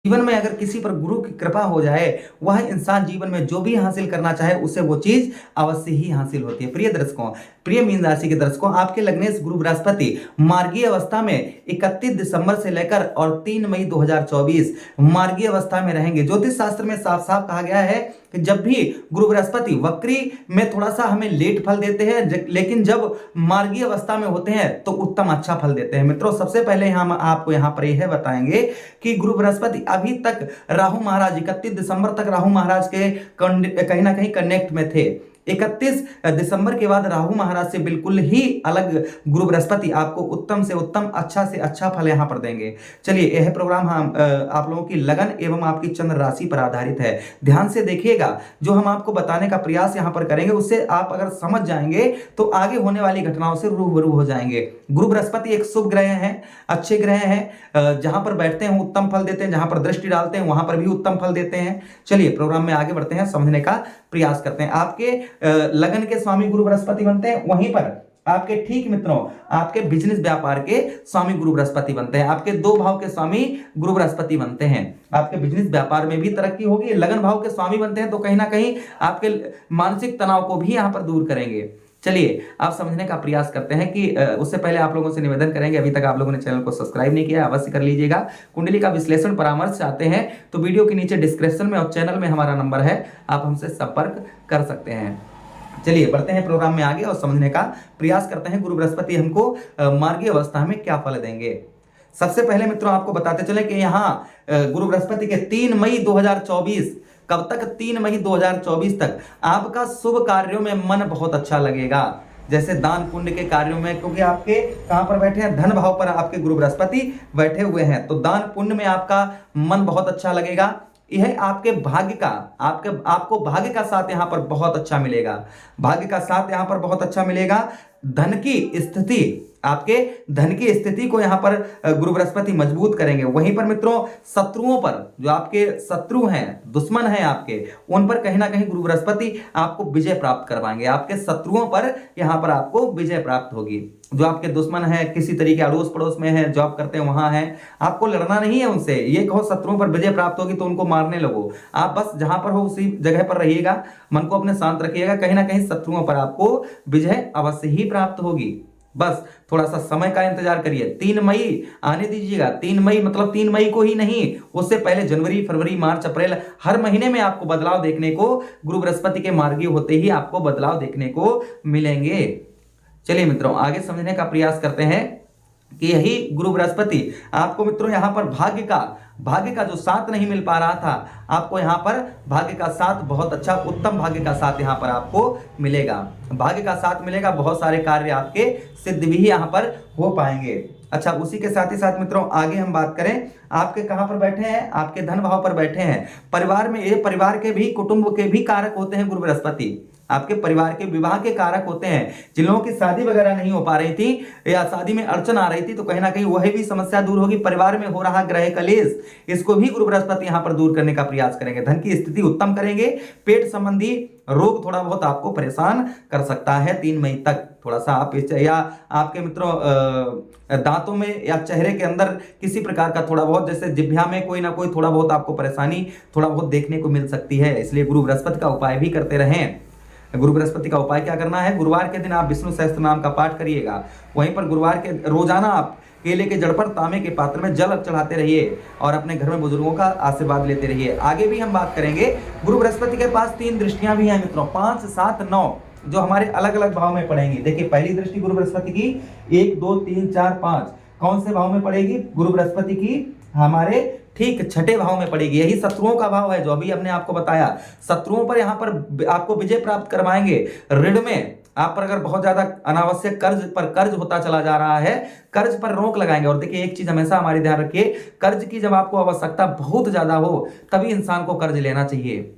जीवन में अगर किसी पर गुरु की कृपा हो जाए, वह इंसान जीवन में जो भी हासिल करना चाहे उसे वो चीज अवश्य ही हासिल होती है। प्रिय दर्शकों, प्रिय मीन राशि के दर्शकों, आपके लग्नेश गुरु बृहस्पति मार्गीय अवस्था में 31 दिसंबर से लेकर और 3 मई 2024 मार्गीय अवस्था में रहेंगे। ज्योतिष शास्त्र में साफ साफ कहा गया है कि जब भी गुरु बृहस्पति वक्री में थोड़ा सा हमें लेट फल देते हैं, लेकिन जब मार्गीय अवस्था में होते हैं तो उत्तम अच्छा फल देते हैं। मित्रों, सबसे पहले हम आपको यहाँ पर यह बताएंगे कि गुरु बृहस्पति अभी तक राहु महाराज 31 दिसंबर तक राहु महाराज के कहीं ना कहीं कनेक्ट में थे। 31 दिसंबर के बाद राहु महाराज से बिल्कुल ही अलग गुरु बृहस्पति आपको उत्तम से उत्तम, अच्छा से अच्छा फल यहां पर देंगे। चलिए, यह प्रोग्राम हम आप लोगों की लगन एवं आपकी चंद्र राशि पर आधारित है। ध्यान से देखिएगा, जो हम आपको बताने का प्रयास यहां पर करेंगे उससे आप अगर समझ जाएंगे तो आगे होने वाली घटनाओं से रूबरू हो जाएंगे। गुरु बृहस्पति एक शुभ ग्रह हैं, अच्छे ग्रह हैं, जहां पर बैठते हैं उत्तम फल देते हैं, जहां पर दृष्टि डालते हैं वहां पर भी उत्तम फल देते हैं। चलिए, प्रोग्राम में आगे बढ़ते हैं, समझने का प्रयास करते हैं। आपके लगन के स्वामी गुरु बृहस्पति बनते हैं, वहीं पर आपके ठीक मित्रों आपके बिजनेस व्यापार के स्वामी गुरु बृहस्पति बनते हैं। आपके 2 भाव के स्वामी गुरु बृहस्पति बनते हैं। आपके बिजनेस व्यापार में भी तरक्की होगी। लगन भाव के स्वामी बनते हैं तो कहीं ना कहीं आपके मानसिक तनाव को भी यहां पर दूर करेंगे। चलिए, आप समझने का प्रयास करते हैं कि उससे पहले आप लोगों से निवेदन करेंगे, अभी तक आप लोगों ने चैनल को सब्सक्राइब नहीं किया, अवश्य कर लीजिएगा। कुंडली का विश्लेषण परामर्श चाहते हैं तो वीडियो के नीचे डिस्क्रिप्शन में और चैनल में हमारा नंबर है, आप हमसे संपर्क कर सकते हैं। चलिए, बढ़ते हैं प्रोग्राम में आगे और समझने का प्रयास करते हैं गुरु बृहस्पति हमको मार्गीय अवस्था में क्या फल देंगे। सबसे पहले मित्रों आपको बताते चले कि यहाँ गुरु बृहस्पति के 3 मई 2024 कब तक, 3 मई 2024 तक आपका शुभ कार्यों में मन बहुत अच्छा लगेगा, जैसे दान पुण्य के कार्यों में, क्योंकि आपके कहां पर बैठे हैं, धन भाव पर आपके गुरु बृहस्पति बैठे हुए हैं, तो दान पुण्य में आपका मन बहुत अच्छा लगेगा। यह आपके भाग्य का आपको भाग्य का साथ यहां पर बहुत अच्छा मिलेगा। भाग्य का साथ यहां पर बहुत अच्छा मिलेगा। धन की स्थिति, आपके धन की स्थिति को यहां पर गुरु बृहस्पति मजबूत करेंगे। वहीं पर मित्रों शत्रुओं पर, जो आपके शत्रु हैं, दुश्मन हैं आपके, उन पर कहीं ना कहीं गुरु बृहस्पति आपको विजय प्राप्त करवाएंगे। आपके शत्रुओं पर यहां पर आपको विजय प्राप्त होगी। जो आपके दुश्मन है, किसी तरीके अड़ोस पड़ोस में है, जॉब करते हैं वहां है, आपको लड़ना नहीं है उनसे। ये कहो शत्रुओं पर विजय प्राप्त होगी तो उनको मारने लगो। आप बस जहां पर हो उसी जगह पर रहिएगा, मन को अपने शांत रखिएगा। कहीं ना कहीं शत्रुओं पर आपको विजय अवश्य ही प्राप्त होगी। बस थोड़ा सा समय का इंतजार करिए। 3 मई आने दीजिएगा। 3 मई मतलब 3 मई को ही नहीं, उससे पहले जनवरी, फरवरी, मार्च, अप्रैल, हर महीने में आपको बदलाव देखने को गुरु बृहस्पति के मार्गीय होते ही आपको बदलाव देखने को मिलेंगे। चलिए मित्रों, आगे समझने का प्रयास करते हैं कि यही गुरु बृहस्पति आपको मित्रों यहां पर भाग्य का जो साथ नहीं मिल पा रहा था, आपको यहां पर भाग्य का साथ बहुत अच्छा, उत्तम भाग्य का साथ यहां पर आपको मिलेगा। भाग्य का साथ मिलेगा, बहुत सारे कार्य आपके सिद्ध भी यहां पर हो पाएंगे। अच्छा, उसी के साथ ही साथ मित्रों आगे हम बात करें, आपके कहां पर बैठे हैं, आपके धन भाव पर बैठे हैं। परिवार में, ये परिवार के भी, कुटुंब के भी कारक होते हैं गुरु बृहस्पति। आपके परिवार के विवाह के कारक होते हैं। जिन लोगों की शादी वगैरह नहीं हो पा रही थी या शादी में अड़चन आ रही थी, तो कहीं ना कहीं वह भी समस्या दूर होगी। परिवार में हो रहा ग्रह कलेश, इसको भी गुरु बृहस्पति यहां पर दूर करने का प्रयास करेंगे। धन की स्थिति उत्तम करेंगे। पेट संबंधी रोग थोड़ा बहुत आपको परेशान कर सकता है 3 मई तक। थोड़ा सा आप या आपके मित्रों दांतों में या चेहरे के अंदर किसी प्रकार का थोड़ा बहुत, जैसे जिह्वा में कोई ना कोई थोड़ा बहुत आपको परेशानी थोड़ा बहुत देखने को मिल सकती है। इसलिए गुरु बृहस्पति का उपाय भी करते रहें। गुरु बृहस्पति का उपाय क्या करना है, गुरुवार के दिन आप विष्णु सहस्त्र नाम का पाठ करिएगा। वहीं पर गुरुवार के रोजाना आप केले के जड़ पर तांबे के पात्र में जल चढ़ाते रहिए और अपने घर में बुजुर्गों का आशीर्वाद लेते रहिए। आगे भी हम बात करेंगे। गुरु बृहस्पति के पास 3 दृष्टियां भी हैं मित्रों, 5, 7, 9, जो हमारे अलग अलग भाव में पड़ेंगी। देखिए, पहली दृष्टि गुरु बृहस्पति की 1, 2, 3, 4, 5 कौन से भाव में पड़ेगी, गुरु बृहस्पति की हमारे ठीक 6ठे भाव में पड़ेगी। यही शत्रुओं का भाव है, जो अभी हमने आपको बताया। शत्रुओं पर यहां पर आपको विजय प्राप्त करवाएंगे। ऋण में आप पर अगर बहुत ज्यादा अनावश्यक कर्ज होता चला जा रहा है, कर्ज पर रोक लगाएंगे। और देखिए, एक चीज हमेशा हमारी ध्यान रखिए, कर्ज की जब आपको आवश्यकता बहुत ज्यादा हो तभी इंसान को कर्ज लेना चाहिए।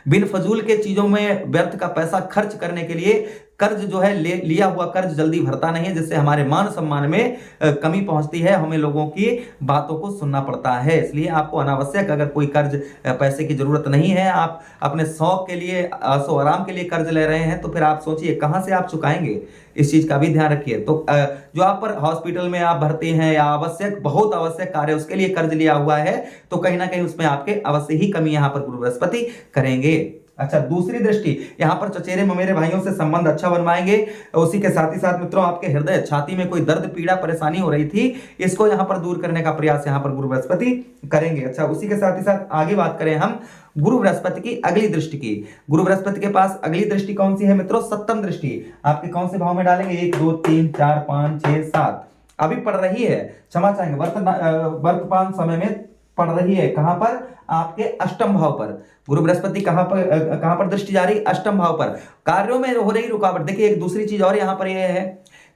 बिन फजूल के चीजों में व्यर्थ का पैसा खर्च करने के लिए कर्ज जो है लिया हुआ कर्ज जल्दी भरता नहीं है, जिससे हमारे मान सम्मान में कमी पहुंचती है, हमें लोगों की बातों को सुनना पड़ता है। इसलिए आपको अनावश्यक अगर कोई कर्ज पैसे की जरूरत नहीं है, आप अपने शौक के लिए आसो आराम के लिए कर्ज ले रहे हैं, तो फिर आप सोचिए कहां से आप चुकाएंगे। इस चीज का भी ध्यान रखिए। तो जो आप पर हॉस्पिटल में आप भर्ती हैं या आवश्यक बहुत आवश्यक कार्य उसके लिए कर्ज लिया हुआ है, तो कहीं ना कहीं उसमें आपके अवश्य ही कमी यहां पर गुरु बृहस्पति करेंगे। अच्छा, दूसरी दृष्टि यहां पर चचेरे ममेरे भाइयों से संबंध अच्छा बनवाएंगे। उसी के साथ ही साथ मित्रों, आपके हृदय छाती में कोई दर्द पीड़ा परेशानी हो रही थी, इसको यहां पर दूर करने का प्रयास यहां पर गुरु बृहस्पति करेंगे। अच्छा, उसी के साथ ही साथ आगे बात करें हम गुरु बृहस्पति की अगली दृष्टि की। गुरु बृहस्पति के पास अगली दृष्टि कौन सी है मित्रों? सप्तम दृष्टि। आपके कौन से भाव में डालेंगे? 1 2 3 4 5 6 7 अभी पड़ रही है, क्षमा चाहेंगे, वर्तमान समय में पड़ रही है। कहां पर? आपके अष्टम भाव पर। गुरु बृहस्पति कहां पर दृष्टि जा रही? अष्टम भाव पर। कार्यों में हो रही रुकावट। देखिए, एक दूसरी चीज और यहां पर यह है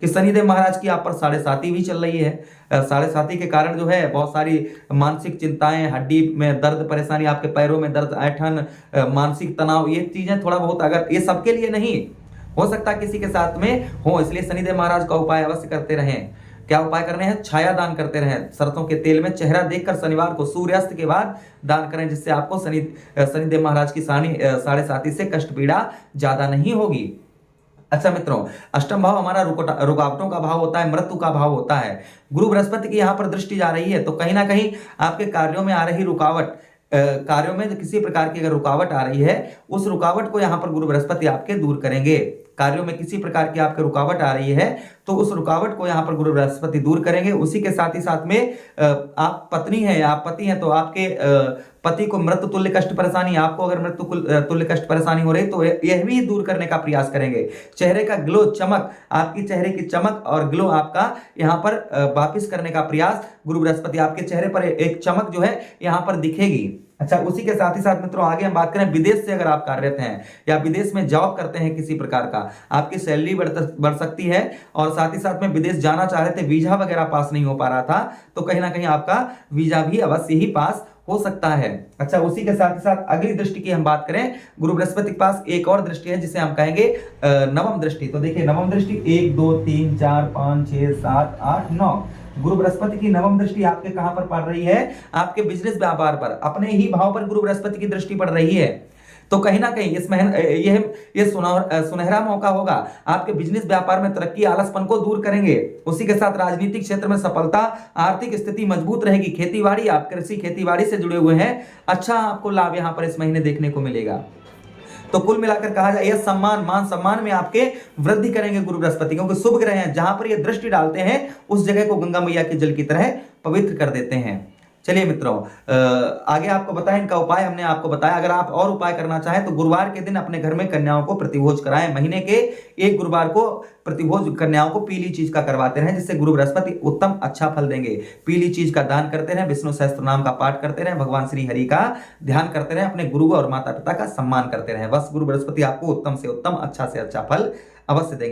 कि शनिदेव महाराज की आप पर 7.5 भी चल रही है। 7.5 के कारण जो है बहुत सारी मानसिक चिंताएं, हड्डी में दर्द परेशानी, आपके पैरों में दर्द, ऐंठन, मानसिक तनाव, ये चीजें थोड़ा बहुत, अगर ये सबके लिए नहीं हो सकता किसी के साथ में हो, इसलिए शनिदेव महाराज का उपाय अवश्य करते रहें। क्या उपाय करने हैं? छाया दान करते रहें। सरसों के तेल में चेहरा देखकर शनिवार को सूर्यास्त के बाद दान करें, जिससे आपको शनिदेव महाराज की 7.5 से कष्ट पीड़ा ज्यादा नहीं होगी। अच्छा मित्रों, अष्टम भाव हमारा रुकावटों का भाव होता है, मृत्यु का भाव होता है। गुरु बृहस्पति की यहाँ पर दृष्टि जा रही है, तो कहीं ना कहीं आपके कार्यों में आ रही रुकावट, कार्यों में किसी प्रकार की अगर रुकावट आ रही है, उस रुकावट को यहाँ पर गुरु बृहस्पति आपके दूर करेंगे। कार्यों में किसी प्रकार की आपके रुकावट आ रही है, तो उस रुकावट को यहाँ पर गुरु बृहस्पति दूर करेंगे। उसी के साथ ही साथ में आप पत्नी हैं, आप पति हैं, तो आपके पति को मृत्यु तुल्य कष्ट परेशानी, आपको अगर मृत्यु तुल्य कष्ट परेशानी हो रही, तो यह भी दूर करने का प्रयास करेंगे। चेहरे का ग्लो, चमक, आपकी चेहरे की चमक और ग्लो आपका यहाँ पर वापिस करने का प्रयास गुरु बृहस्पति, आपके चेहरे पर एक चमक जो है यहाँ पर दिखेगी। अच्छा, उसी के साथ ही साथ मित्रों आगे हम बात करें, विदेश से अगर आप कार्यरत हैं या विदेश में जॉब करते हैं किसी प्रकार का, आपकी सैलरी बढ़ सकती है, और साथ ही साथ में विदेश जाना चाह रहे थे, वीजा वगैरह पास नहीं हो पा रहा था, तो कहीं ना कहीं आपका वीजा भी अवश्य ही पास हो सकता है। अच्छा, उसी के साथ ही साथ अगली दृष्टि की हम बात करें, गुरु बृहस्पति के पास एक और दृष्टि है जिसे हम कहेंगे नवम दृष्टि। तो देखिए, नवम दृष्टि 1 2 3 4 5 6 7 8 9। गुरु बृहस्पति की नवम दृष्टि आपके कहां पर पड़ रही है? आपके बिजनेस व्यापार पर, अपने ही भाव पर गुरु बृहस्पति की दृष्टि पड़ रही है। तो कहीं ना कहीं इसमें ये सुनहरा मौका होगा, आपके बिजनेस व्यापार में तरक्की, आलसपन को दूर करेंगे। उसी के साथ राजनीतिक क्षेत्र में सफलता, आर्थिक स्थिति मजबूत रहेगी। खेतीबाड़ी, आप कृषि खेती से जुड़े हुए हैं, अच्छा आपको लाभ यहां पर इस महीने देखने को मिलेगा। तो कुल मिलाकर कहा जाए, यह सम्मान, मान सम्मान में आपके वृद्धि करेंगे गुरु बृहस्पति, क्योंकि शुभ ग्रह हैं, जहां पर ये दृष्टि डालते हैं उस जगह को गंगा मैया के जल की तरह पवित्र कर देते हैं। चलिए मित्रों, आगे आपको बताएं, इनका उपाय हमने आपको बताया। अगर आप और उपाय करना चाहें तो गुरुवार के दिन अपने घर में कन्याओं को प्रतिभोज कराएं। महीने के एक गुरुवार को प्रतिभोज कन्याओं को पीली चीज का करवाते रहें, जिससे गुरु बृहस्पति उत्तम अच्छा फल देंगे। पीली चीज का दान करते रहें, विष्णु सहस्त्र नाम का पाठ करते रहें, भगवान श्री हरि का ध्यान करते रहें, अपने गुरु और माता पिता का सम्मान करते रहें। बस गुरु बृहस्पति आपको उत्तम से उत्तम, अच्छा से अच्छा फल अवश्य देंगे।